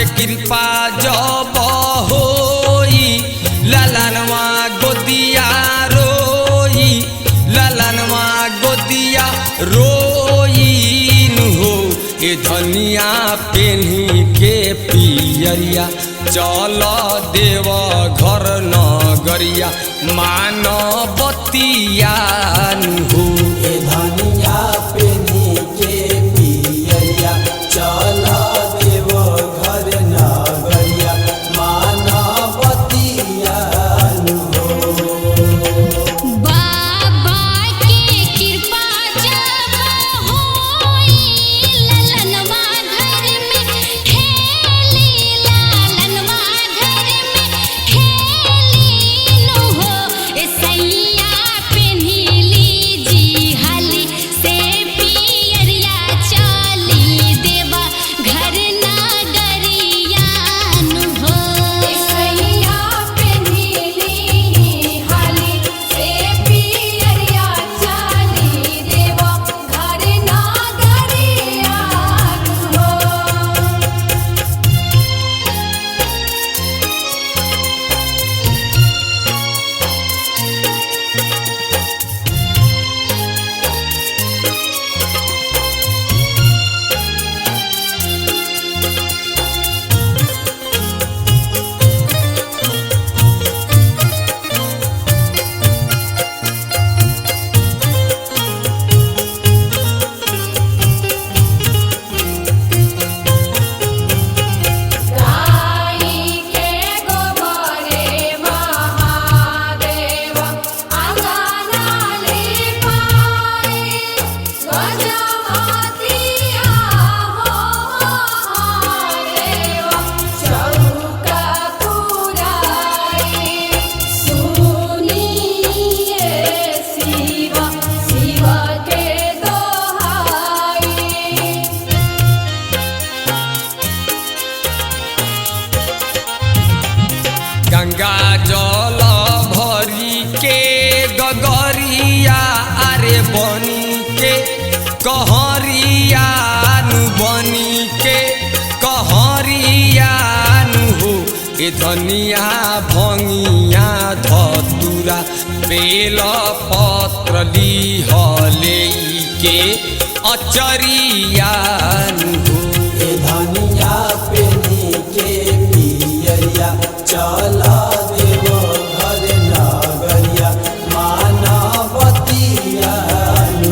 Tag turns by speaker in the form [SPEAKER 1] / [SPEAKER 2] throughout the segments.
[SPEAKER 1] के कृपा जब होई ललनवा गोदिया रोई ललनवा गोदिया रोईन हो ए धनिया पेन्ही के पियरिया चल देव घर नगरिया मानवतिया हो
[SPEAKER 2] ए धनिया पेन्ही के पियरिया चल देव घर नगरिया मानवतिया हो।
[SPEAKER 3] बाबा के कृपा जब होई ललनवा घर में खेली ललनवा घर में खेली नु हो ए सैया पेन्हिली जी हाली से पियरिया चली देवा घर नगरिया नु हो ए सैया पेन्हिली हाली से पियरिया चली देवा घर नगरिया नु हो। गाई के गोबरे महादेव आंगना लिपाई गजमतिया हो महादेव चौका पुराई सुनिए शिव शिव के दोहाई।
[SPEAKER 1] गंगा जल भरी के गगरिया अरे बनी के कहरिया नु बनी के कहरिया नु हो ए धनिया भंगिया धतुरा बेल पत्र लिहले के अचरिया नु हो
[SPEAKER 2] ए धनिया पेन्ही के पियरिया चल देव घर नगरिया मानवतिया हो।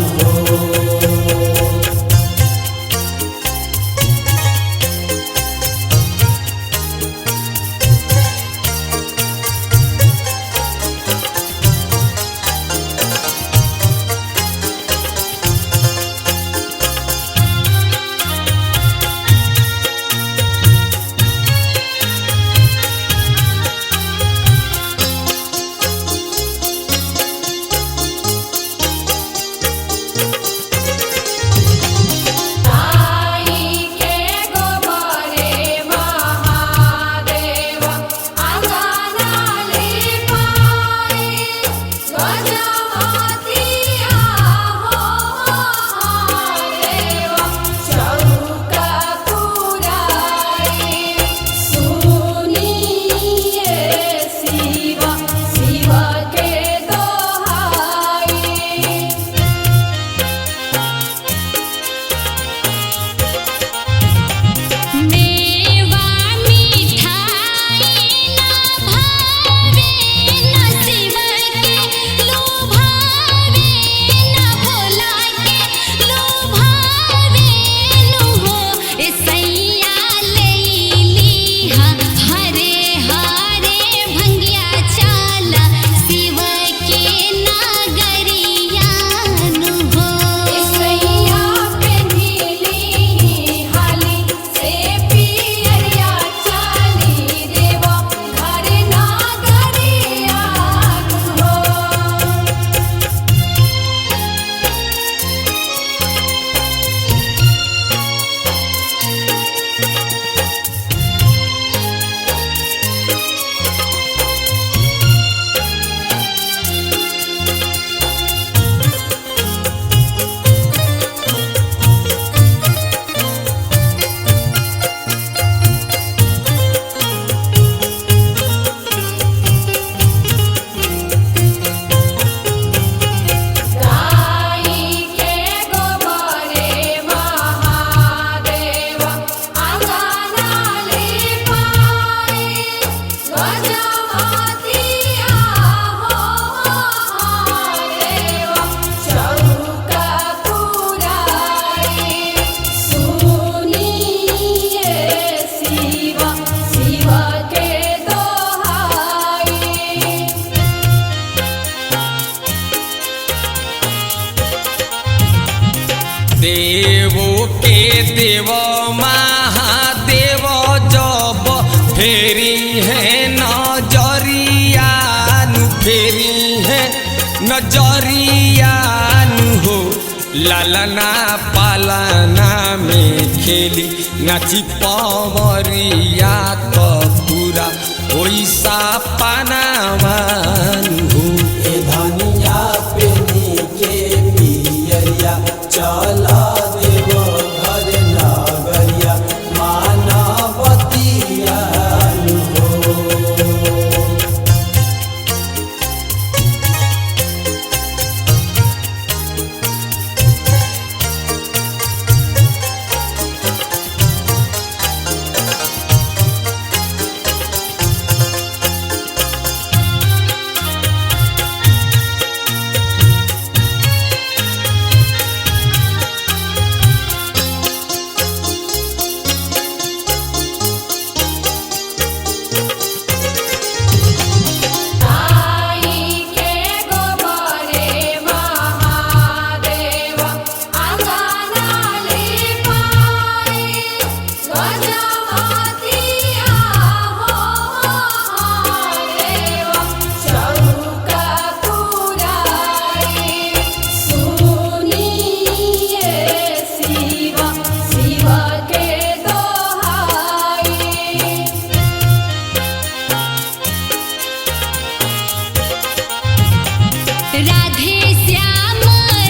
[SPEAKER 1] देवो के देव महादेव जब फेरी है नजरिया फेरी है नजरिया हो लालना पालना में खेली नाची पवरिया तो पूरा ओइसा पानावान हो
[SPEAKER 2] ए धनिया पेनी के पियरिया चला देव घर नगरिया मानवतिया हो।
[SPEAKER 3] आई के गोबरे महादेव अंगना ले पाई गजमतिया हो देव चौका पुराई सुनिए शिव शिव के दोहाई
[SPEAKER 4] राधे श्याम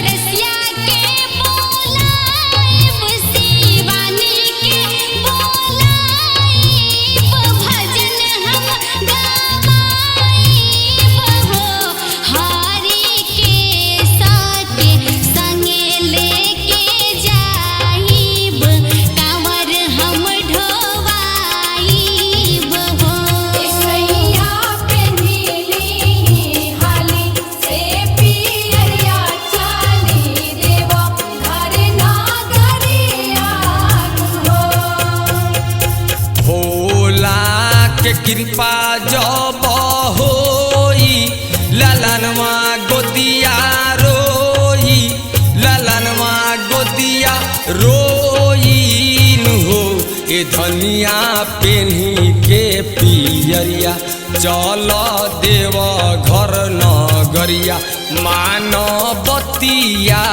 [SPEAKER 4] रसिया के बोलाइब शिवानी के बोलाइब भजन हम गावाइब हो हरि के साथे संगे लेके जाइब कांवर हम ढोवाइब हो
[SPEAKER 3] इसैया पे नीली हाली से पियरिया चाली देव घर नगरिया हो
[SPEAKER 1] भोला के कृपा जब होई ललनवा गोदिया रोई ललनवा गोदिया रोईन हो ए धनिया पेन्ही के पियरिया चल देव घर नगरिया मानवतिया